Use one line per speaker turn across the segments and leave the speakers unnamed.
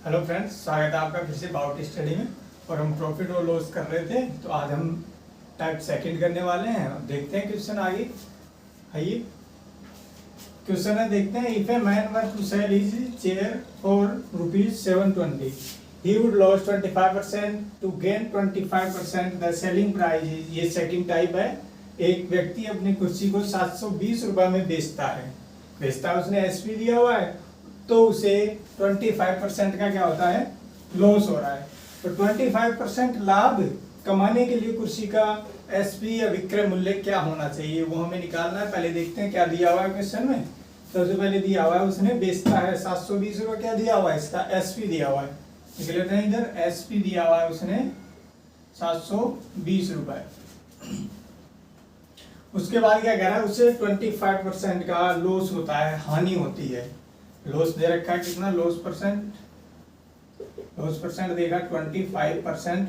Hello friends, स्वागत है आपका फिर से बाउट स्टडी में। और हम प्रॉफिट और लॉस कर रहे थे, तो आज हम टाइप सेकंड करने वाले हैं। देखते हैं क्वेश्चन आगे। आइए क्वेश्चन है, देखते हैं। If a man were to sell his chair for ₹720, he would loss 25% to gain 25%। The selling price is, ये सेकंड टाइप है। एक व्यक्ति अपनी कुर्सी को 720 रुपए में बेचता है, उसने एसपी दिया हुआ है, तो उसे 25% का क्या होता है, लॉस हो रहा है। तो 25% लाभ कमाने के लिए कुर्सी का एसपी या विक्रय मूल्य क्या होना चाहिए, वो हमें निकालना है। पहले देखते हैं क्या दिया हुआ है क्वेश्चन में। सबसे पहले दिया हुआ है, उसने बेचता है 720 रुपये। क्या दिया हुआ है, इसका एसपी दिया हुआ है। लिख लेते हैं इधर, एसपी दिया हुआ है उसने 720 रुपये। उसके बाद क्या कह रहा है, उसे 25% का लॉस होता है, हानि होती है। लॉस दे रखा है कितना, लॉस परसेंट देगा 25%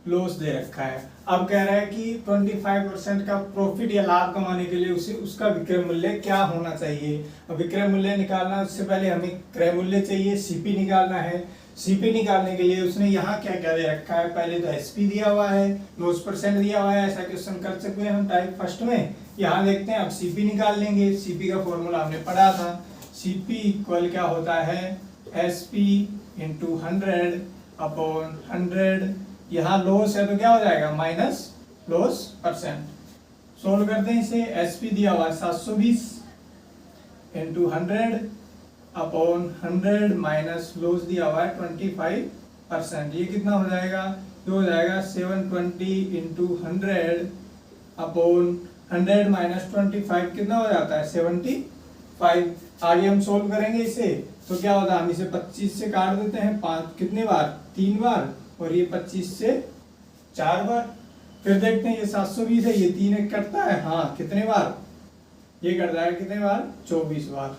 लॉस दे रखा है। अब कह रहा है कि 25% का प्रॉफिट या लाभ कमाने के लिए उसे उसका विक्रय मूल्य क्या होना चाहिए। अब विक्रय मूल्य निकालना, उससे पहले हमें क्रय मूल्य चाहिए, सीपी निकालना है। सीपी निकालने के लिए उसने यहाँ क्या क्या दे रखा है, पहले तो एसपी दिया हुआ है, लॉस परसेंट दिया हुआ है। ऐसा क्वेश्चन कर सकते हैं हम टाइप फर्स्ट में। यहाँ देखते हैं, अब सीपी निकाल लेंगे। सीपी का फॉर्मूला हमने पढ़ा था, सीपी इक्वल क्या होता है, एसपी इंटू 100 अपॉन 100। यहाँ लॉस है तो क्या हो जाएगा, माइनस लॉस परसेंट। सोल्व करते हैं इसे। एसपी दिया हुआ है 720 इंटू 100 अपॉन 100 माइनस लॉस दिया हुआ है 25%। ये कितना हो जाएगा, ये हो जाएगा 720 इंटू 100 अपॉन 100 माइनस 25 कितना हो जाता है, 75। आगे हम सोल्व करेंगे इसे, तो क्या होता है, हम इसे 25 से काट देते हैं, 5 कितने बार, 3 बार, और ये 25 से 4 बार। फिर देखते हैं, ये 720 है, ये 3 एक कटता है, हाँ कितने बार, ये कटता है कितने बार, 24 बार।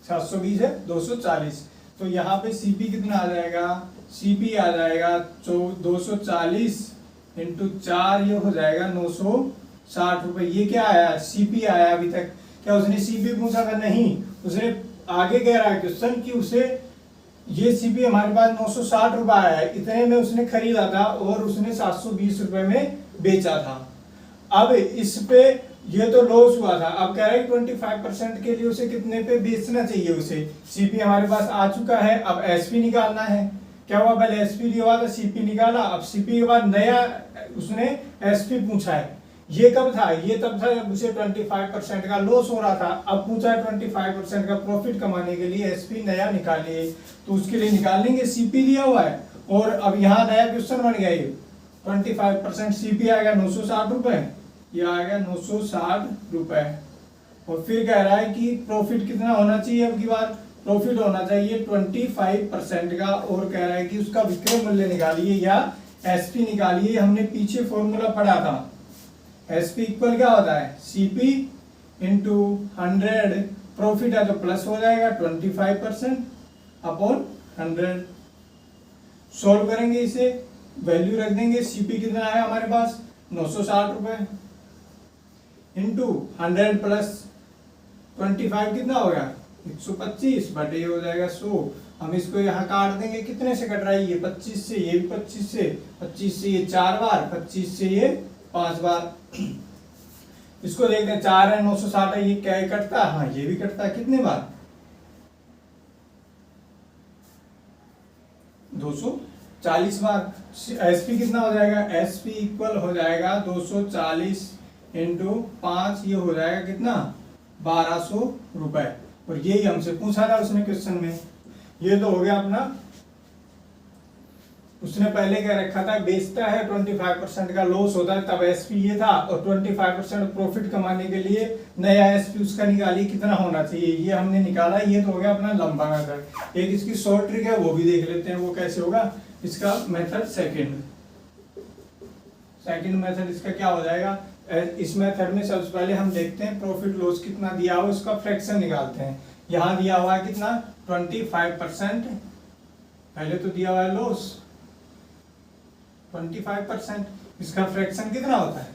720 है 240। तो यहाँ पे सीपी कितना आ जाएगा, सीपी आ जाएगा 240 इंटू 4, ये हो जाएगा 960 रुपए। ये क्या आया, सीपी आया। अभी तक क्या उसने सीपी पूछा था, नहीं। उसने आगे कह रहा है क्वेश्चन कि उसे ये सीपी हमारे पास 960 रुपए आया है, इतने में उसने खरीदा था और उसने 720 रुपए में बेचा था। अब इस पे ये तो लॉस हुआ था, अब कह रहा है 25% के लिए उसे कितने पे बेचना चाहिए उसे। सीपी हमारे पास आ चुका है, अब एसपी निकालना है। क्या हुआ, पहले एसपी दिया हुआ था, सीपी निकाला। अब सीपी के बाद नया उसने एसपी पूछा है। ये कब था, ये तब था जब उसे 25% का लॉस हो रहा था। अब पूछा है 25% का प्रॉफिट कमाने के लिए एसपी नया निकालिए, तो उसके लिए निकालेंगे, सीपी दिया हुआ है। और अब यहाँ नया क्वेश्चन बन गया, ये 25% सीपी आएगा 960 रुपए, ये आएगा 960 रुपए। और फिर कह रहा है कि प्रॉफिट कितना होना चाहिए, अब की बार प्रॉफिट होना चाहिए 25% का। और कह रहा है कि उसका विक्रय मूल्य निकालिए या एसपी निकालिए। हमने पीछे फॉर्मूला पढ़ा था, एसपी इक्वल क्या होता है, सीपी इंटू 100, प्रॉफिट है तो प्लस हो जाएगा 25% अपॉन 100। सॉल्व करेंगे इसे, वैल्यू रख देंगे। सीपी कितना है हमारे पास, 960 रुपए इंटू 100 प्लस 25 कितना हो गया, 125 बटे ये हो जाएगा 100। हम इसको यहाँ काट देंगे, कितने से कट रहा है, ये 25 से, ये भी 25 से, 25 से ये 4 बार, 25 से ये 5 बार। इसको देखते हैं, 4 है 960 है, ये क्या कटता है, हाँ ये भी कटता है, कितने बार, 240 बार। एसपी कितना हो जाएगा, एसपी इक्वल हो जाएगा 240 इंटू 5, ये हो जाएगा कितना, 1200 रुपए। और यही हमसे पूछा था उसने क्वेश्चन में। ये तो हो गया अपना, उसने पहले क्या रखा था, बेचता है 25% का लॉस होता है, तब एसपी ये था। और 25% प्रॉफिट कमाने के लिए नया एसपी उसका निकालिए, कितना होना चाहिए, ये हमने निकाला। ये तो हो गया अपना लंबा मेथड। एक इसकी शॉर्ट ट्रिक है, वो भी देख लेते हैं, वो कैसे होगा। इसका मेथड सेकंड मेथड इसका क्या हो जाएगा। इस मेथड में सबसे पहले हम देखते हैं प्रॉफिट लॉस कितना दिया हुआ, उसका फ्रैक्शन निकालते हैं। यहाँ दिया हुआ है कितना, 25%। पहले तो दिया हुआ है लॉस 25%, इसका फ्रैक्शन कितना होता है,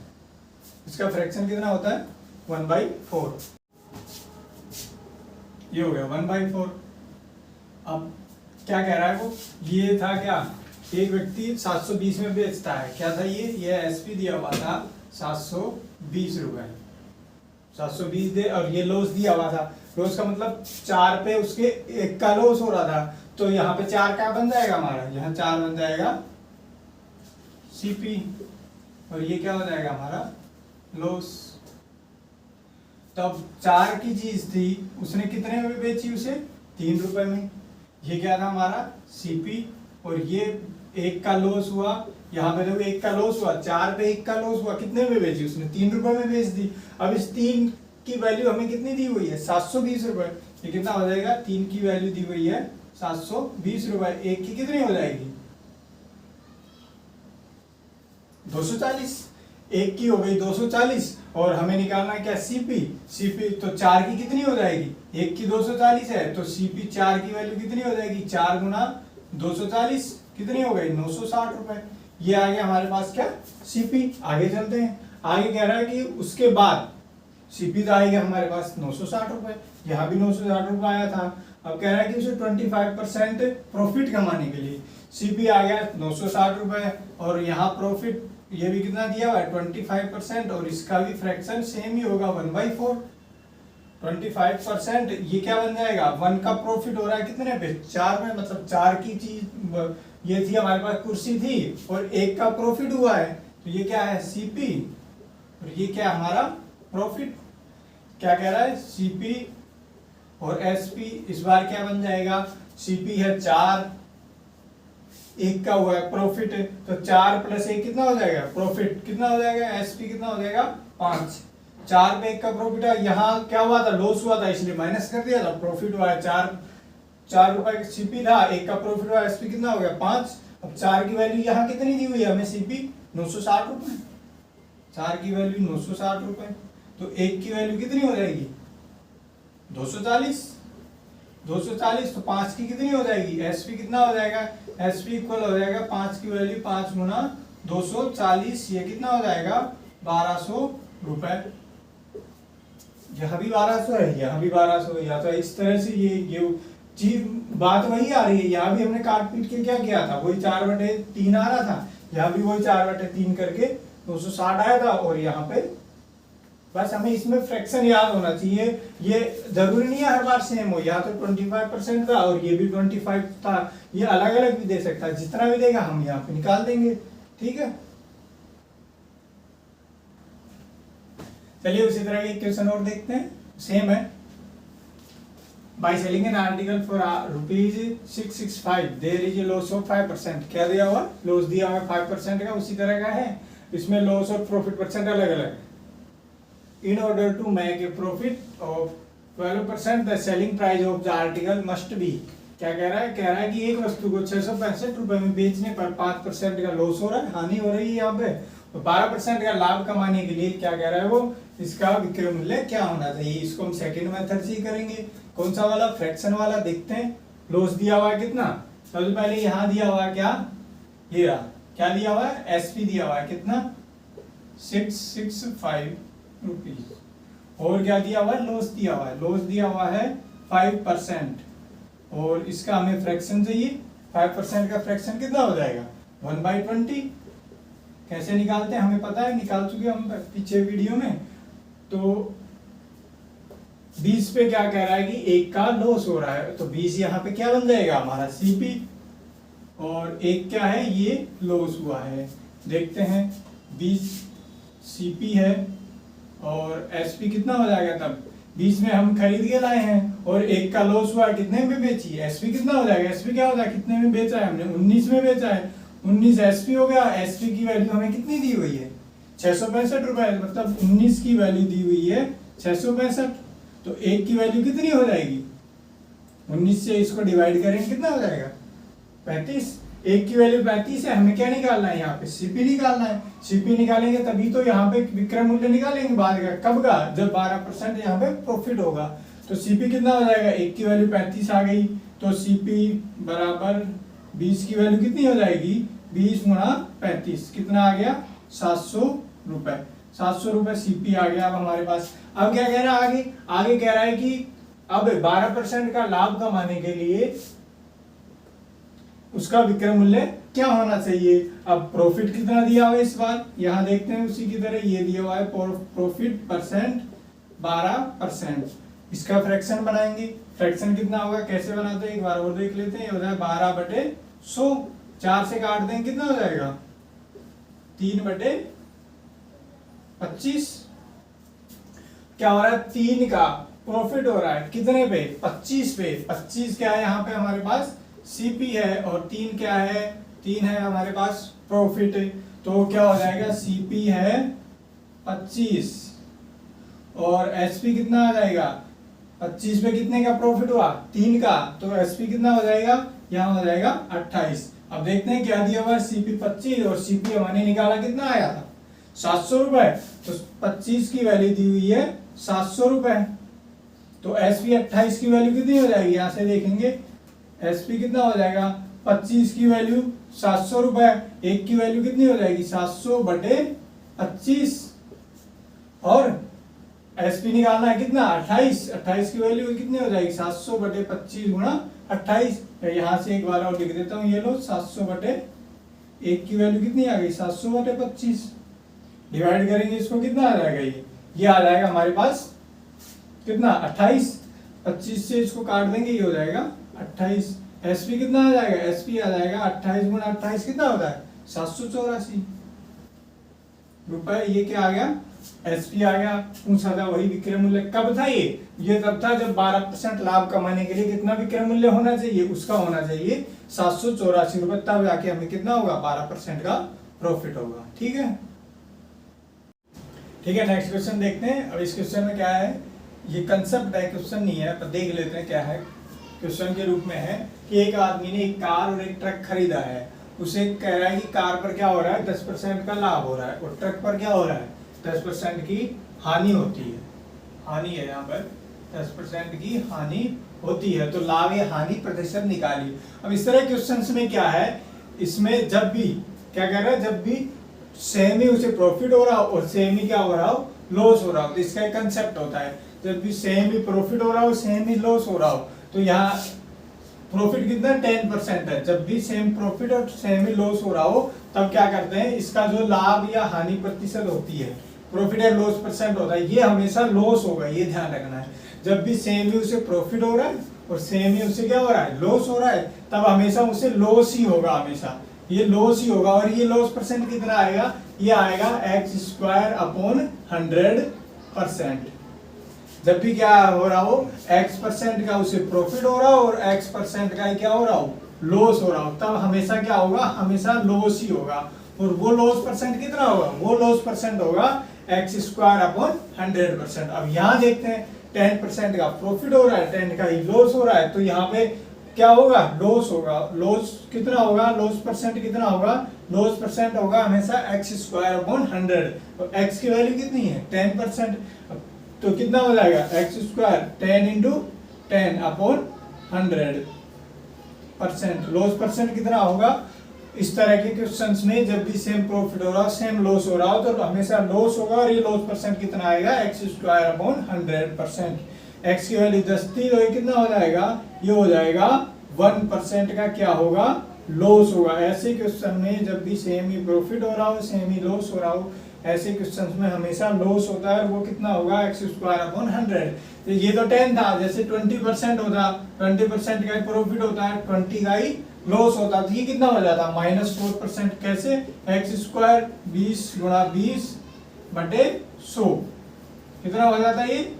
इसका फ्रैक्शन कितना होता है, 1/4। ये हो गया 1/4। अब क्या कह रहा है वो, ये था क्या, एक व्यक्ति 720 में बेचता है, क्या था ये एसपी दिया हुआ था 720 रुपए, 720 दे, और ये लॉस दिया हुआ था। लॉस का मतलब 4 पे उसके 1 का लॉस हो रहा था, तो यहाँ पे 4 क्या बन जाएगा हमारा, यहाँ 4 बन जाएगा सीपी, और ये क्या हो जाएगा हमारा लॉस। तब 4 की चीज थी, उसने कितने में बेची, उसे 3 रुपए में, ये क्या था हमारा सीपी, और ये 1 का लॉस हुआ, यहाँ पे देखो 1 का लॉस हुआ, 4 पे 1 का लॉस हुआ, कितने में बेची उसने, 3 रुपए में बेच दी। अब इस 3 की वैल्यू हमें कितनी दी हुई है, 720 रुपए, ये कितना हो जाएगा, 3 की वैल्यू दी हुई है 720 रुपए, 1 की कितनी हो जाएगी 240, 1 की हो गई 240, और हमें निकालना है क्या सीपी, सीपी तो 4 की कितनी हो जाएगी, 1 की 240 है, तो सीपी 4 की वैल्यू कितनी हो जाएगी, 4 गुना 240 कितनी हो गई 960 रुपए। ये आ गया हमारे पास क्या सीपी। आगे चलते हैं, आगे कह रहा है कि उसके बाद सीपी तो आएगा हमारे पास 960 रुपए, यहाँ भी 960 रुपए आया था। अब कह रहा है कि उसे 25% प्रॉफिट कमाने के लिए सीपी आ गया 960 रुपए, और यहाँ प्रॉफिट ये भी कितना दिया हुआ है 25%, और इसका भी फ्रैक्शन सेम ही होगा 1/4, 25%, ये क्या बन जाएगा 1 का प्रॉफिट हो रहा है कितने पे 4 में, मतलब 4 की चीज ये थी हमारे पास कुर्सी थी, और 1 का प्रॉफिट हुआ है, तो ये क्या है सीपी, और ये क्या हमारा प्रॉफिट। क्या कह रहा है सीपी और एसपी, इस बार क्या बन जाएगा, सीपी है 4, 1 का हुआ है प्रॉफिट, तो 4 + 1 कितना हो जाएगा प्रॉफिट, कितना हो जाएगा एसपी कितना हो जाएगा 5, 4 पे 1 का प्रॉफिट है, यहाँ क्या हुआ था लॉस हुआ था इसलिए माइनस कर दिया था, प्रॉफिट हुआ है 4 रुपए सीपी था, 1 का प्रॉफिट हुआ, एसपी कितना हो गया 5। अब 4 की वैल्यू यहाँ कितनी दी हुई है हमें सीपी 960 रुपए, 4 की वैल्यू 960 रुपए, तो 1 की वैल्यू कितनी हो जाएगी 240, 240, तो 5 की कितनी हो जाएगी एसपी कितना हो जाएगा, एसपी इक्वल हो जाएगा 5 की वैल्यू 5 गुना 240, ये कितना हो जाएगा 1200 रुपए। यहाँ भी 1200 है, यहाँ भी 1200 है, या तो इस तरह से ये चीज बात वही आ रही है, यहाँ भी हमने काट पीट के क्या किया था, वही 4/3 आ रहा था, यहाँ भी वही 4/3 करके 260 आया था, और यहाँ पे बस हमें इसमें फ्रैक्शन याद होना चाहिए, ये जरूरी नहीं है हर बार सेम हो, यहाँ तो 25% था और ये भी 25 था, ये अलग अलग भी दे सकता है, जितना भी देगा हम यहाँ पे निकाल देंगे, ठीक है। चलिए उसी तरह के क्वेश्चन और देखते हैं, सेम है। By selling an article for ₹665, there is a loss of 5%, क्या दिया हुआ लॉस दिया हुआ 5% का, उसी तरह का है, इसमें लॉस और प्रॉफिट परसेंट अलग अलग है। In order to make a profit of 12%, the selling price of the article must be, क्या कह रहा है, कह रहा है कि एक वस्तु को 665 रुपए में बेचने पर 5% का लॉस हो रहा है, हानि हो रही है यहाँ पे, तो 12% का लाभ कमाने के लिए क्या कह रहा है वो, इसका विक्रय मूल्य क्या होना चाहिए, इसको हम सेकंड मेथड से ही करेंगे। कौन सा वाला, फ्रैक्शन वाला। देखते हैं लॉस दिया हुआ है कितना, सबसे पहले यहाँ दिया हुआ है क्या, ये रहा, क्या दिया हुआ है एसपी दिया हुआ है कितना 665 रुपीज, और क्या दिया हुआ है लॉस दिया हुआ है, लॉस दिया हुआ है 5%, और इसका हमें फ्रैक्शन चाहिए, 5% का फ्रैक्शन कितना हो जाएगा 1/20। कैसे निकालते हैं हमें पता है, निकाल चुके हम पीछे वीडियो में। तो 20 पे क्या कह रहा है कि 1 का लॉस हो रहा है, तो 20 यहाँ पे क्या बन जाएगा हमारा सीपी, और 1 क्या है ये लॉस हुआ है। देखते हैं 20 सीपी है और एसपी कितना हो जाएगा, तब 20 में हम खरीद के लाए हैं और 1 का लॉस हुआ है, कितने में बेची है, एसपी कितना हो जाएगा, एसपी क्या हो जाएगा, कितने में बेचा है हमने 19 में बेचा है, 19 एसपी हो गया। एसपी की वैल्यू हमें कितनी दी हुई है 665 रुपए, मतलब 19 की वैल्यू दी हुई है 665, तो 1 की वैल्यू कितनी हो जाएगी, 19 से इसको डिवाइड करेंगे कितना हो जाएगा 35, 1 की वैल्यू 35 है, हमें क्या निकालना है यहाँ पे सीपी निकालना है, सीपी निकालेंगे तभी तो यहाँ पे विक्रय मूल्य निकालेंगे बाद का, कब का, जब 12% यहाँ पे प्रॉफिट होगा। तो सीपी कितना हो जाएगा, 1 की वैल्यू 35 आ गई, तो सीपी बराबर 20 की वैल्यू कितनी हो जाएगी 20 गुणा 35, कितना आ गया 700 रुपए, 700 रुपए सीपी आ गया अब हमारे पास। अब क्या कह रहा है आगे, आगे कह रहा है कि अब 12% का लाभ कमाने के लिए उसका विक्रय मूल्य क्या होना चाहिए। अब प्रॉफिट कितना दिया हुआ है इस बार, यहाँ देखते हैं उसी की तरह ये दिया हुआ है प्रॉफिट परसेंट 12%। इसका फ्रैक्शन बनाएंगे, फ्रैक्शन कितना होगा, कैसे बनाते हैं एक बार और देख लेते हैं। ये हो जाए 12/100, 4 से काट देंगे कितना हो जाएगा 3/25। क्या हो रहा है, 3 का प्रॉफिट हो रहा है कितने पे, 25 पे। 25 क्या है यहाँ पे हमारे पास सीपी है, और 3 क्या है, 3 है हमारे पास प्रॉफिट। तो क्या हो जाएगा, सीपी है 25 और एसपी कितना आ जाएगा, 25 पे कितने का प्रॉफिट हुआ, 3 का, तो एसपी कितना हो जाएगा, यहाँ हो जाएगा 28। अब देखते हैं क्या दिया हुआ है, सीपी 25 और सीपी हमने निकाला कितना आया था 700 रुपए। तो 25 की वैल्यू दी हुई है 700 रुपए, तो एसपी 28 की वैल्यू कितनी हो जाएगी, यहां से देखेंगे एसपी कितना हो जाएगा, 25 की वैल्यू 700 रुपए, एक की वैल्यू कितनी हो जाएगी 700/25, और एसपी निकालना है कितना 28, 28 की वैल्यू कितनी हो जाएगी 700/25 गुणा 28। यहां से एक बार और लिख देता हूं, ये लो 700/1 की वैल्यू कितनी आ गई 700/25, डिवाइड करेंगे इसको कितना आ जाएगा, ये आ जाएगा हमारे पास कितना 28। 25 से इसको काट देंगे, ये हो जाएगा 28। एसपी कितना आ जाएगा, एसपी आ जाएगा 28 गुणा 28 कितना होता है 784 रुपए। ये क्या आ गया, एसपी आ गया। पूछा था वही विक्रय मूल्य, कब था ये तब था जब 12% लाभ कमाने के लिए कितना विक्रय मूल्य होना चाहिए, उसका होना चाहिए 784 रुपए, तब जाके हमें कितना होगा 12% का प्रॉफिट होगा। ठीक है, ठीक है, नेक्स्ट क्वेश्चन देखते हैं। अब इस क्वेश्चन में क्या है, ये कंसेप्ट है, क्वेश्चन नहीं है, पर देख लेते हैं क्या है। क्वेश्चन के रूप में है कि एक आदमी ने एक कार और एक ट्रक खरीदा है, उसे कह रहा है कि कार पर क्या हो रहा है 10% का लाभ हो रहा है, और ट्रक पर क्या हो रहा है 10% की हानि होती है। हानि है यहाँ पर 10% की हानि होती है, तो लाभ या हानि प्रतिशत निकालिए। अब इस तरह क्वेश्चन में क्या है, इसमें जब भी क्या कह रहा है, जब भी सेम ही उसे प्रॉफिट हो रहा हो और सेम ही क्या हो रहा हो लॉस हो रहा हो, तो इसका एक कंसेप्ट होता है, जब भी सेम ही प्रॉफिट हो रहा हो सेम ही लॉस हो रहा हो, तो यहाँ प्रॉफिट कितना 10% है। जब भी सेम प्रॉफिट और सेम ही लॉस हो रहा हो तब क्या करते हैं, इसका जो लाभ या हानि प्रतिशत होती है, प्रॉफिट या लॉस परसेंट होता है, ये हमेशा लॉस होगा, ये ध्यान रखना है। जब भी सेम ही उसे प्रॉफिट हो रहा है और सेम ही उसे क्या हो रहा है लॉस हो रहा है, तब हमेशा उसे लॉस ही होगा, हमेशा ये लॉस ही होगा। और ये लॉस परसेंट कितना आएगा, ये आएगा x²/100%। जब भी क्या हो रहा हो x% का उसे प्रॉफिट हो रहा हो और x% का क्या हो रहा हो लॉस हो रहा हो, तब हमेशा क्या होगा, हमेशा लॉस ही होगा। और वो लॉस परसेंट कितना होगा, वो लॉस परसेंट होगा x²/100%। अब यहाँ देखते हैं 10% का प्रॉफिट हो रहा है, 10 का ही लॉस हो रहा है, तो यहाँ पे क्या होगा लॉस होगा। लॉस कितना होगा, लॉस परसेंट कितना होगा, लॉस परसेंट होगा हमेशा x²/100। तो x की वैल्यू कितनी है 10%, तो कितना हो जाएगा x² 10 × 10/100%। लॉस परसेंट कितना होगा, इस तरह के क्वेश्चंस में जब भी सेम प्रॉफिट हो रहा हो सेम लॉस हो रहा हो तो हमेशा लॉस होगा, और ये लॉस परसेंट कितना आएगा x²/100%। x की वैल्यू 10 थी, तो ये कितना हो जाएगा, ये हो जाएगा 1% का क्या होगा लॉस होगा। ऐसे क्वेश्चन में जब भी सेम ही प्रॉफिट हो रहा हो सेम ही लॉस हो रहा हो, ऐसे क्वेश्चंस में हमेशा लॉस होता है, और वो कितना होगा x²/100। तो ये तो 10 था, जैसे 20% होता, 20% का प्रॉफिट होता है, 20 का ही लॉस होता, तो ये कितना हो जाता -4%। कैसे, x² 20 × 20/100 कितना हो जाता है, ये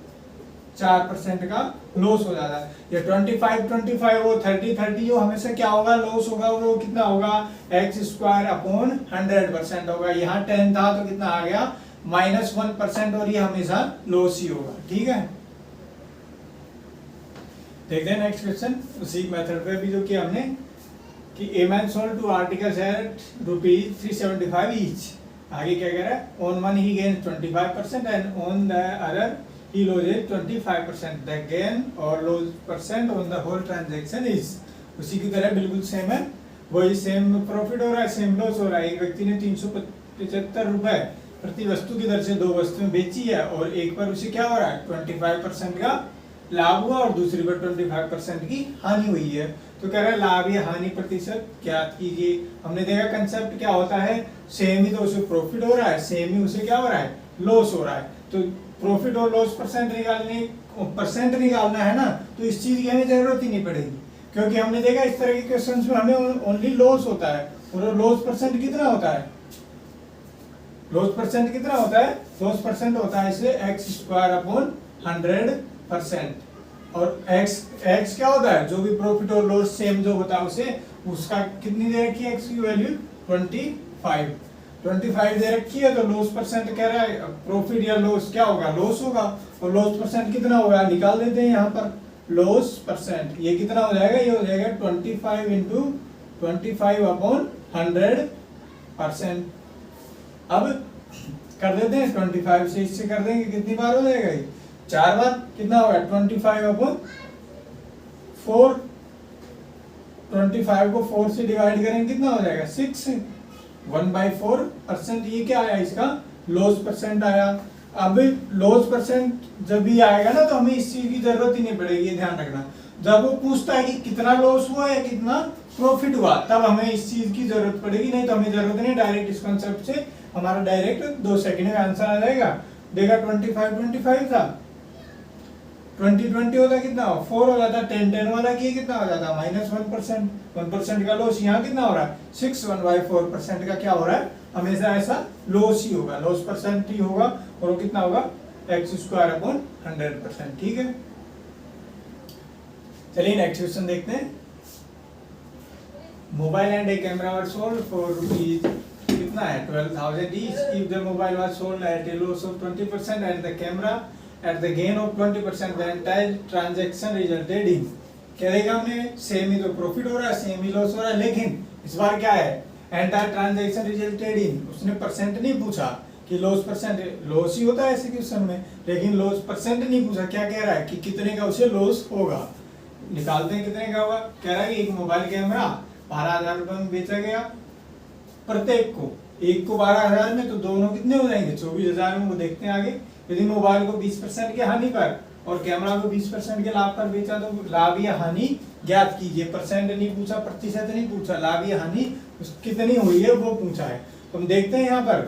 4% का लॉस हो जाता है। ये 25 वो 30 जो हमेशा क्या होगा लॉस होगा, वो कितना होगा x²/100% होगा। यहाँ 10 था तो कितना आ गया -1%, और ये हमेशा लॉस ही होगा। ठीक है, देखते हैं नेक्स्ट क्वेश्चन उसी मेथड पे भी जो कि हमने कि a man sold 2 articles at ₹375 each. आगे क्या कह रहा है, on one he gain 25% and on the other he loses 25%. The gain or loss percent on the whole transaction is, उसी की तरह बिल्कुल सेम है, वही सेम प्रॉफिट हो रहा है सेम लॉस हो रहा है। एक व्यक्ति ने 375 रुपए प्रति वस्तु की दर से 2 वस्तुएं बेची है, और एक पर उसे क्या हो रहा है 25% का लाभ हुआ और दूसरी पर 25% की हानि हुई है। तो कह रहा है लाभ या हानि प्रतिशत ज्ञात कीजिए। हमने देखा कंसेप्ट क्या होता है, सेम ही तो उसे प्रॉफिट हो रहा है, सेम ही उसे क्या हो रहा है, लॉस हो रहा है। तो प्रॉफिट और लॉस परसेंट निकालना है ना, तो इस चीज की हमें जरूरत ही नहीं पड़ेगी, क्योंकि हमने देखा इस तरह के क्वेश्चंस में हमें ओनली लॉस होता है। और लॉस परसेंट कितना होता है, लॉस परसेंट कितना होता है, लॉस परसेंट होता है इसलिए x² / 100%। और x क्या होता है, जो भी प्रॉफिट और लॉस सेम जो होता है उसे उसका कितनी दे रखी है, x की वैल्यू 25 दे रखी है। तो लॉस परसेंट कह रहा है प्रॉफिट या लॉस क्या होगा, लॉस होगा। और लॉस परसेंट कितना होगा निकाल देते हैं यहाँ पर। लॉस परसेंट ये कितना हो जाएगा, ये हो जाएगा 25 × 25/100%। अब कर देते हैं 25 से इससे कर देंगे, कितनी बार हो जाएगा ये, 4 बार। कितना होगा 25/4, 25 को 4 से डिवाइड करेंगे कितना हो जाएगा 6, 1/4%। ये क्या आया, इसका लॉस परसेंट आया। अब लॉस परसेंट जब भी आएगा ना, तो हमें इस चीज की जरूरत ही नहीं पड़ेगी, ये ध्यान रखना। जब वो पूछता है कि कितना लॉस हुआ या कितना प्रॉफिट हुआ, तब हमें इस चीज की जरूरत पड़ेगी, नहीं तो हमें जरूरत नहीं। डायरेक्ट इस कॉन्सेप्ट से हमारा डायरेक्ट 2 सेकंड में आंसर आ जाएगा। देखा 25 था, 20 होता कितना, 4 हो जाता, 10 वाला किए कितना हो जाता, -1%। 1% का लॉस यहाँ कितना हो रहा है 6, 1/4% का क्या हो रहा है, हमेशा ऐसा लॉस ही होगा, लॉस परसेंट ही होगा। और वो कितना होगा x² / 100%। ठीक है, चलिए नेक्स्ट क्वेश्चन देखते हैं। Mobile and A camera were sold for rupees कितना है 12,000 each. If the mobile was sold at A loss of 20% and the camera at the gain of 20%, the entire transaction resulted in. क्या देखा हमने, same ही तो profit हो रहा है, same ही loss हो रहा है, लेकिन इस बार क्या है, एंटायर ट्रांजैक्शन रिजल्टेड इन। उसने परसेंट नहीं पूछा कि लॉस परसेंट, लॉस ही होता है ऐसे क्वेश्चन में, लेकिन लॉस परसेंट नहीं पूछा। क्या कह रहा है कि कितने का उसे लॉस होगा। निकालते हैं कितने का होगा। कह रहा है कि एक मोबाइल कैमरा 12,000 रुपए में बेचा गया प्रत्येक को, एक को 12,000 में, तो दोनों कितने हो जाएंगे 24,000 में। वो देखते हैं आगे। यदि मोबाइल को 20% की हानि पर और कैमरा को 20% के लाभ पर बेचा, तो लाभ या हानि ज्ञात कीजिए। परसेंट नहीं पूछा, प्रतिशत नहीं पूछा, लाभ या हानि कितनी हुई है वो पूछा है। तो हम देखते हैं यहाँ पर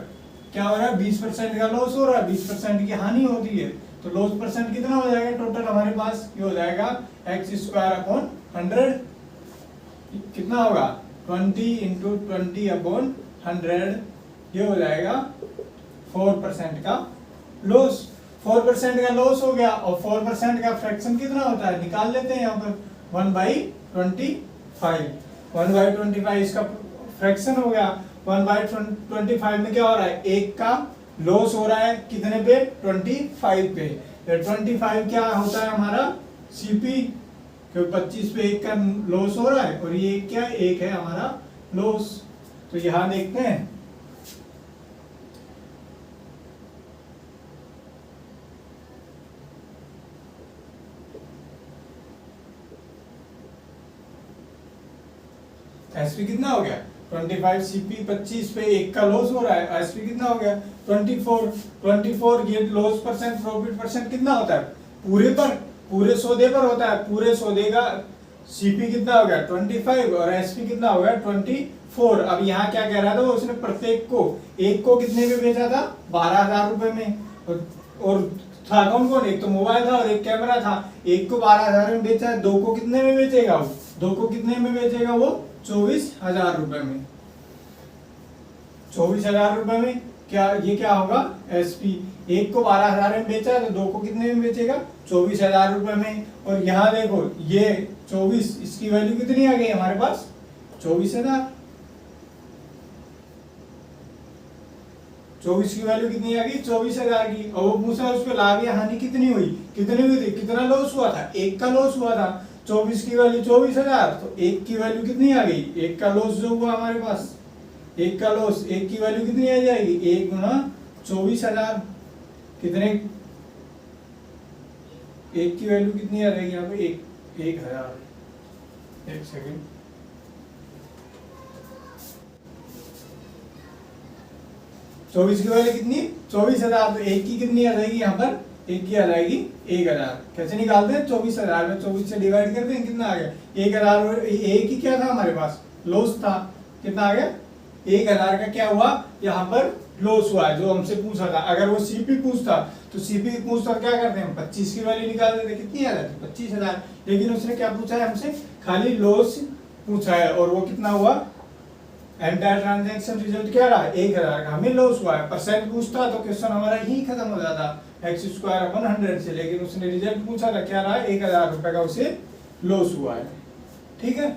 क्या हो रहा है, 20% का लॉस हो रहा है, 20% की हानि होती है। तो लॉस परसेंट कितना हो जाएगा टोटल हमारे पास, ये हो जाएगा x² / 100 कितना होगा 20 × 20/100, ये हो जाएगा 4% का लॉस। 4% का लॉस हो गया। और 4% का फ्रैक्शन कितना होता है निकाल लेते हैं यहाँ पर 1/25। 1/25 इसका फ्रैक्शन हो गया। 1/25 में क्या हो रहा है, एक का लॉस हो रहा है कितने पे 25 पे। 25 क्या होता है हमारा सीपी, क्योंकि 25 पे एक का लॉस हो रहा है, और ये क्या एक है हमारा लॉस। तो यहां देखते हैं एसपी कितना हो गया 25 सीपी, 25 पे एक का लॉस हो रहा है, एसपी कितना हो गया 24। ये लॉस परसेंट प्रॉफिट परसेंट कितना होता है पूरे पर, पूरे सौदे पर होता है। पूरे सौदे का सीपी कितना हो गया 25 और एसपी कितना हो गया 24। अब यहाँ क्या कह रहा था, वो उसने प्रत्येक को, एक को कितने में बेचा था 12,000 रुपए में, और था कौन कौन, एक तो मोबाइल था और एक कैमरा था। एक को 12,000 में बेचा है, दो को कितने में बेचेगा वो, दो को कितने में बेचेगा वो 24,000 रुपए में। 24,000 रुपए में क्या, ये क्या होगा एसपी। एक को 12,000 में बेचा है, तो दो को कितने में बेचेगा 24,000 रुपए में। और यहाँ देखो ये 24, इसकी वैल्यू कितनी आ गई हमारे पास 24,000। 24 की वैल्यू कितनी आ गई 24,000 की। और वो पूछा उस पर लाभ या हानि कितनी हुई, कितनी हुई थी, कितना लॉस हुआ था, एक का लॉस हुआ था। 24 की वैल्यू 24,000, तो एक की वैल्यू कितनी आ गई, एक का लॉस जो हुआ हमारे पास, एक का लॉस, एक की वैल्यू कितनी आ जाएगी 1 × 24,000 कितने, एक की वैल्यू कितनी आ जाएगी यहाँ पे 1,000। एक सेकेंड, चौबीस की वैल्यू कितनी 24,000, तो एक की कितनी आ जाएगी यहाँ पर एक की आ जाएगी 1000। कैसे निकालते हैं? 24,000 में 24 से डिवाइड करते हैं, कितना आ गया 1000। और एक ही क्या था हमारे पास? लॉस था। कितना आ गया? 1000 का क्या हुआ यहाँ पर? लॉस हुआ है, जो हमसे पूछा था। अगर वो सीपी पूछता तो सीपी पूछता क्या करते हैं? 25 की वैल्यू निकाल देते। कितनी आ जाती? 25,000। लेकिन उसने क्या पूछा है हमसे? खाली लॉस पूछा है, और वो कितना हुआ? एंटायर ट्रांजैक्शन रिजल्ट क्या रहा? 1000 का हमें लॉस हुआ है। परसेंट पूछता तो क्वेश्चन हमारा ही खत्म हो जाता x² से, लेकिन उसने रिजल्ट पूछा था, क्या रहा? 1000 रुपए का उसे लॉस हुआ है। ठीक है,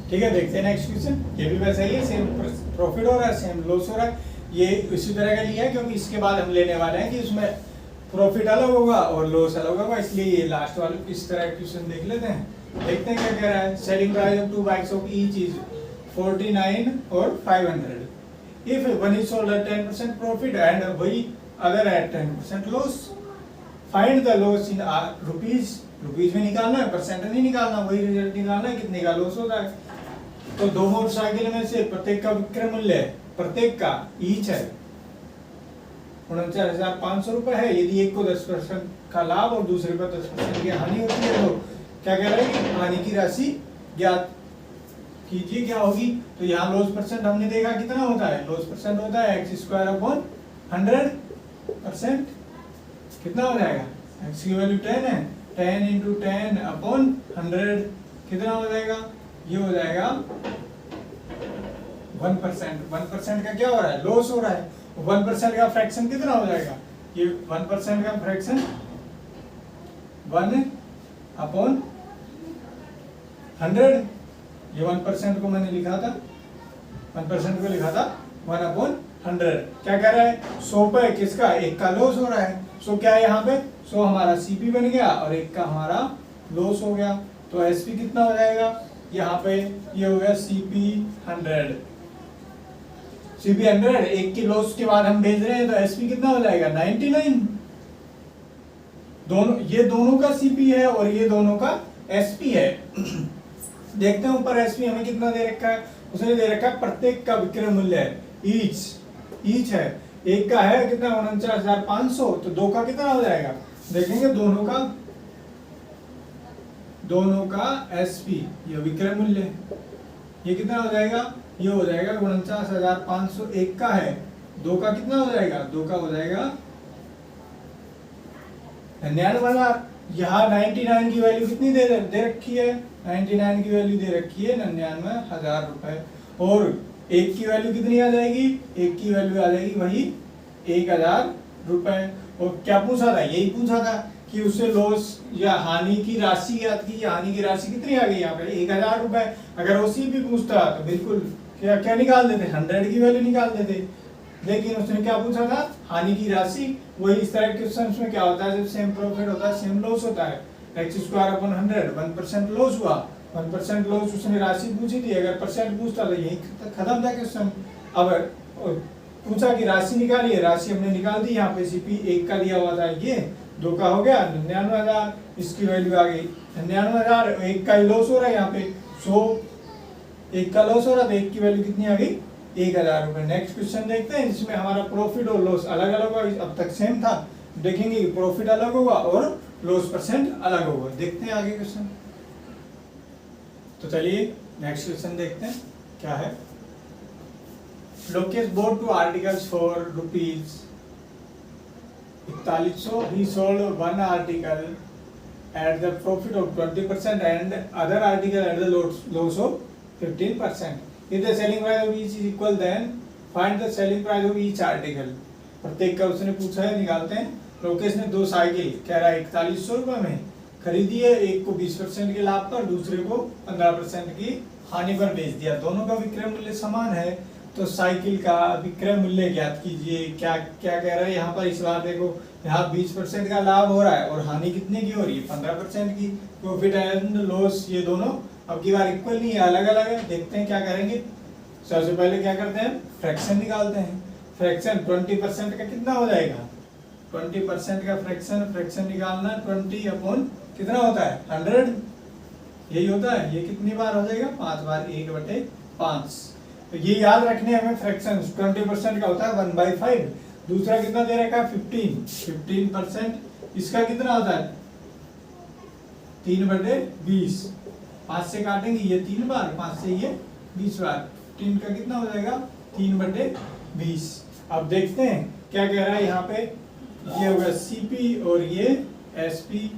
ठीक है, देखते हैं नेक्स्ट क्वेश्चन। ये भी वैसा ही है, सेम प्रॉफिट हो रहा है, सेम लॉस हो रहा है। ये इसी तरह का लिया है क्योंकि इसके बाद हम लेने वाले हैं कि उसमें प्रॉफिट अलग होगा और लॉस अलग होगा, इसलिए ये लास्ट वाले इस तरह का क्वेश्चन देख लेते हैं। देखते हैं क्या कह रहा है। Selling price of 2 bikes of each is 49 और 500 if one is sold at 10% profit and वही other at 10% loss, find the loss in rupees। Rupees में निकालना है, परसेंट नहीं निकालना, वही रिजल्ट निकालना है कितने का लॉस होता है। तो दो मोटरसाइकिल में से प्रत्येक का विक्रय मूल्य, प्रत्येक का ईच है 49,500 रुपए है। यदि एक को 10% का लाभ और दूसरे पर 10% की हानि होती है, तो क्या कह रहे हैं? हानि की राशि ज्ञात कीजिए, क्या होगी? तो यहाँ लॉस परसेंट हमने देखा कितना होता है? लॉस परसेंट होता है x²/100%। कितना हो जाएगा? x की वैल्यू 10 है, 10 × 10/100 कितना हो जाएगा? ये हो जाएगा 1%। 1% का क्या हो रहा है? लॉस हो रहा है। 1% का फ्रैक्शन कितना हो जाएगा? ये 1% का फ्रैक्शन 1/100। ये 1% को मैंने लिखा था, 1% को लिखा था 1/100। क्या कह रहा है? 100 पे किसका? एक का लॉस हो रहा है। सो क्या है यहाँ पे? 100 हमारा सीपी बन गया और एक का हमारा लॉस हो गया। तो एसपी कितना हो जाएगा? यहाँ पे ये हो गया सीपी 100। सीपी 100 एक की लॉस के बाद हम भेज रहे हैं, तो एसपी कितना हो जाएगा? 99। दोनों, ये दोनों का सीपी है और ये दोनों का एसपी है। देखते हैं ऊपर एसपी हमें कितना दे रखा है। उसने दे रखा है प्रत्येक का विक्रय मूल्य है, ईच है। एक का है कितना? 49,500। तो दो का कितना हो जाएगा? देखेंगे दोनों का एसपी, ये विक्रय मूल्य, ये कितना हो जाएगा? ये हो जाएगा 49,500। एक का है, दो का कितना हो जाएगा? दो का हो जाएगा 99,000। यहाँ 99 की वैल्यू कितनी दे रखी है? 99 की वैल्यू दे रखी है 99,000 रुपए। और एक की वैल्यू कितनी आ जाएगी? एक की वैल्यू आ जाएगी वही 1,000 रुपए। और क्या पूछा था? यही पूछा था कि उससे लॉस या हानि की राशि याद की। हानि की राशि कितनी आ गई यहाँ पे? 1,000 रुपए। अगर उसी भी पूछता तो बिल्कुल क्या निकाल देते? 100 की वैल्यू निकाल देते। लेकिन उसने क्या पूछा था? हानि की राशि। वही इस तरह के क्वेश्चन में क्या होता है? जब सेम प्रॉफिट होता है सेम लॉस होता है। x²/100 1% लॉस हुआ, 1% लॉस उसने राशि पूछी थी। अगर परसेंट पूछता तो यही खत्म था क्वेश्चन। अब पूछा कि राशि निकालिए, राशि हमने निकाल दी। यहाँ पे सीपी एक का दिया हुआ था, ये दो का हो गया 99,000। इसकी वैल्यू आ गई 99,000। एक का ही लॉस हो रहा है यहाँ पे 100, एक का लॉस हो रहा था, एक की वैल्यू कितनी आ गई? 1,000 रुपए। नेक्स्ट क्वेश्चन देखते हैं जिसमें हमारा प्रॉफिट और लॉस अलग अलग होगा। अब तक सेम था, देखेंगे कि प्रॉफिट अलग होगा और लॉस परसेंट अलग होगा। देखते हैं आगे क्वेश्चन। तो चलिए नेक्स्ट क्वेश्चन देखते हैं क्या है। Lokesh bought 2 articles for ₹4100. He sold one article at the profit of 20% and other article at the loss of 15%. If the selling price of each is equal, then find the selling price of each article. प्रत्येक का उसने पूछा है, निकालते हैं। लोकेश ने 2 cycle कह रहा है 4100 रुपए में खरीदी है। एक को 20% के लाभ पर, दूसरे को 15% की हानि पर बेच दिया। दोनों का विक्रय मूल्य समान है, तो साइकिल का विक्रय मूल्य ज्ञात कीजिए। क्या क्या कह रहा है यहाँ पर? इस बार देखो, यहाँ 20% का लाभ हो रहा है और हानि कितने की हो रही है? 15% की। प्रॉफिट एंड लॉस ये दोनों अब की बार इक्वल नहीं है, अलग अलग है। देखते हैं क्या करेंगे। सबसे पहले क्या करते हैं? फ्रैक्शन निकालते हैं। फ्रैक्शन 20% का कितना हो जाएगा? 20% का फ्रैक्शन निकालना 20 अपॉन कितना होता है? 100। यही होता है। ये कितनी बार हो जाएगा? 5 बार, 1/5। तो ये याद रखने हमें। फ्रैक्शन 20% का होता है 1/5 दूसरा कितना दे रखा है 15%। इसका कितना होता है 3/20। 5 से काटेंगे ये 3 बार, 5 से ये 20 बार, 15 का कितना हो जाएगा 3/20। अब देखते हैं क्या कह रहा है यहाँ पे। ये होगा सीपी और ये एसपी।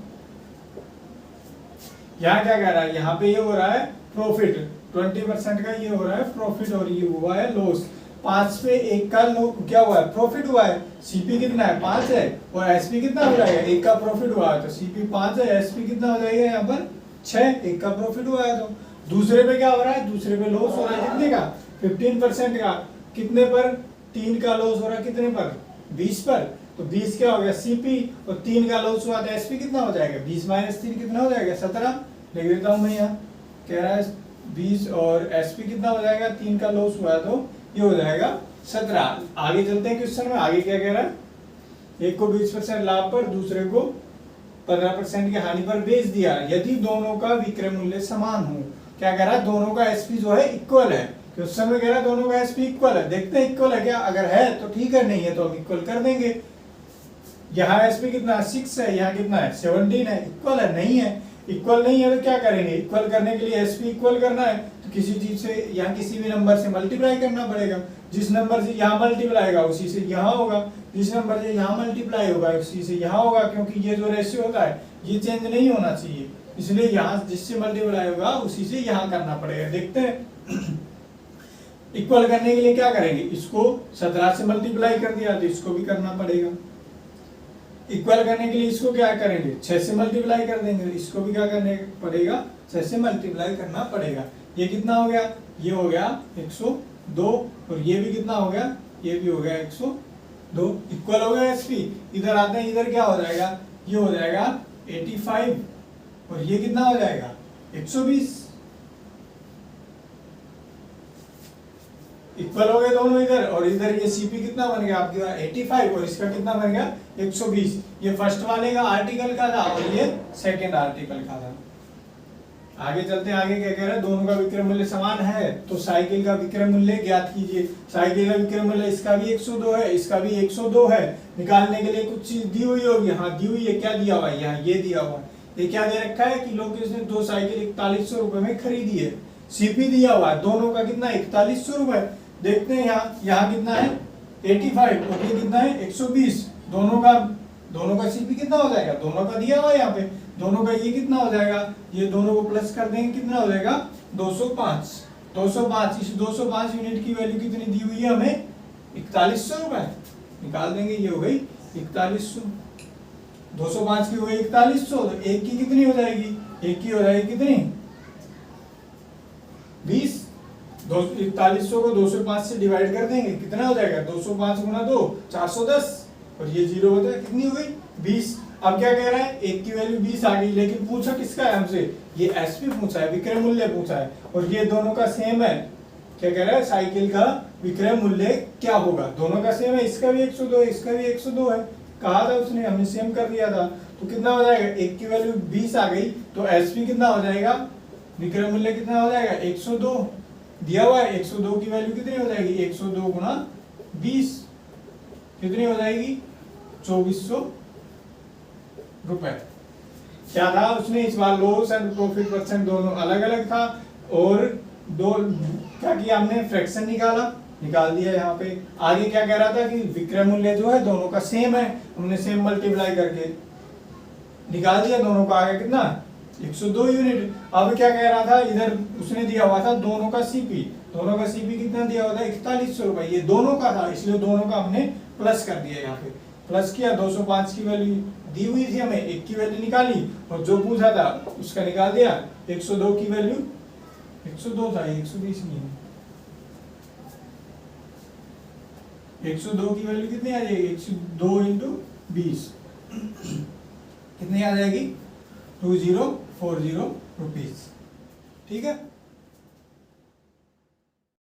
यहाँ क्या कह रहा है, यहाँ पे ये हो रहा है प्रॉफिट 20% का, ये हो रहा है प्रॉफिट और ये हुआ है लॉस। 5 पे 1 का क्या हुआ है प्रॉफिट हुआ है। सीपी कितना है 5 है और एसपी कितना हो जाएगा 1 का प्रॉफिट हुआ है, तो सीपी 5 है, एसपी कितना हो जाएगा यहाँ पर 6, 1 का प्रॉफिट हुआ है। तो दूसरे पे क्या हो रहा है, दूसरे पे लॉस हो रहा है कितने का 15% का। कितने पर 3 का लॉस हो रहा है, कितने पर 20 पर। तो 20 क्या हो गया सीपी और 3 का लॉस हुआ तो एसपी कितना हो जाएगा 20 - 3 कितना हो जाएगा 17। लिख देता हूं मैं यहाँ, कह रहा है 20 और एसपी कितना हो जाएगा 3 का लॉस हुआ तो ये हो जाएगा 17। आगे चलते हैं क्वेश्चन में, आगे क्या कह रहा है, एक को 20% लाभ पर दूसरे को 15% की हानि पर बेच दिया यदि दोनों का विक्रय मूल्य समान हो। क्या कह रहा है, दोनों का एसपी जो है इक्वल है। क्वेश्चन में कह रहा है दोनों का एसपी इक्वल है। देखते हैं इक्वल है क्या, अगर है तो ठीक है, नहीं है तो हम इक्वल कर देंगे। यहाँ एसपी कितना 6 है, यहाँ कितना है 17 है, इक्वल है। नहीं है, इक्वल नहीं है तो क्या करेंगे, इक्वल करने के लिए एसपी इक्वल करना है तो किसी चीज से या किसी भी नंबर से मल्टीप्लाई करना पड़ेगा। जिस नंबर से यहाँ मल्टीप्लाई होगा उसी से यहाँ होगा, जिस नंबर से यहाँ मल्टीप्लाई होगा उसी से यहाँ होगा, क्योंकि ये जो रेशियो होता है ये चेंज नहीं होना चाहिए, इसलिए यहाँ जिससे मल्टीप्लाई होगा उसी से यहाँ करना पड़ेगा। देखते हैं इक्वल करने के लिए क्या करेंगे, इसको 17 से मल्टीप्लाई कर दिया तो इसको भी करना पड़ेगा। इक्वल करने के लिए इसको क्या करेंगे 6 से मल्टीप्लाई कर देंगे, इसको भी क्या करने पड़ेगा 6 से मल्टीप्लाई करना पड़ेगा। ये कितना हो गया, ये हो गया 102 और ये भी कितना हो गया, ये भी हो गया 102। इक्वल हो गया एसपी। इधर आते हैं, इधर क्या हो जाएगा, ये हो जाएगा 85 और ये कितना हो जाएगा 120। इक्वल हो गए दोनों इधर, और इधर ये सीपी कितना बन गया आपके 85 और इसका कितना बन गया 120। ये फर्स्ट वाले का आर्टिकल का था और ये सेकंड आर्टिकल का था। आगे चलते हैं, आगे क्या कह रहा है, दोनों का विक्रय मूल्य समान है तो साइकिल का विक्रय मूल्य ज्ञात कीजिए। साइकिल का विक्रय मूल्य इसका भी 102 है, इसका भी 102 है। निकालने के लिए कुछ चीज दी हुई होगी, हाँ दी हुई है। क्या दिया हुआ है, यहाँ ये दिया हुआ है। ये क्या दे रखा है कि लोकेश ने 2 साइकिल 4100 रुपए में खरीदी है। सीपी दिया हुआ है, दोनों का कितना 4100 रुपए। देखते हैं यहाँ कितना है 85 और ये कितना है 120। दोनों का सीपी कितना हो जाएगा, दोनों का दिया हुआ है यहाँ पे, दोनों का ये कितना हो जाएगा, ये दोनों को प्लस कर देंगे कितना हो जाएगा 205। 205 इस 205 यूनिट की वैल्यू कितनी दी हुई है हमें 4100 रुपए। निकाल देंगे, ये हो गई 4100। 205 की हो गई 4100 तो एक की कितनी हो जाएगी, एक की हो जाएगी कितनी 20। 4100 को 205 से डिवाइड कर देंगे कितना हो जाएगा 205 गुना 2 410 और ये 0 होता है, कितनी हो गई 20। अब क्या कह रहा है, एक की वैल्यू 20 आ गई, लेकिन पूछा किसका है हमसे, ये एसपी पूछा है, विक्रय मूल्य पूछा है और ये दोनों का सेम है। क्या कह रहा है, साइकिल का विक्रय मूल्य क्या होगा, दोनों का सेम है, इसका भी 102 है, इसका भी 102 है। कहा था उसने, हमने सेम कर दिया था। तो कितना हो जाएगा, एक की वैल्यू 20 आ गई तो एसपी कितना हो जाएगा, विक्रय मूल्य कितना हो जाएगा 102 दिया हुआ है। 102 की वैल्यू कितनी हो जाएगी 102 गुना 20 कितनी हो जाएगी 2400 रुपए। क्या था उसने इस बार लॉस एंड प्रॉफिट परसेंट दोनों अलग अलग था और दो क्या किया हमने फ्रैक्शन निकाल दिया यहाँ पे। आगे क्या कह रहा था कि विक्रय मूल्य जो है दोनों का सेम है, हमने सेम मल्टीप्लाई करके निकाल दिया, दोनों का आ गया कितना 102 यूनिट। अब क्या कह रहा था, इधर उसने दिया हुआ था दोनों का सीपी, दोनों का सीपी कितना दिया हुआ था 4100 रुपए, ये दोनों का था इसलिए दोनों का हमने प्लस कर दिया। यहाँ पे प्लस किया, 205 की वैल्यू दी हुई थी हमें, एक की वैल्यू निकाली और जो पूछा था उसका निकाल दिया। 102 की वैल्यू 102 था, 120 नहीं है। 102 की वैल्यू कितनी आ जाएगी 102 इंटू 20 कितनी आ जाएगी 2040 रुपीज। ठीक है।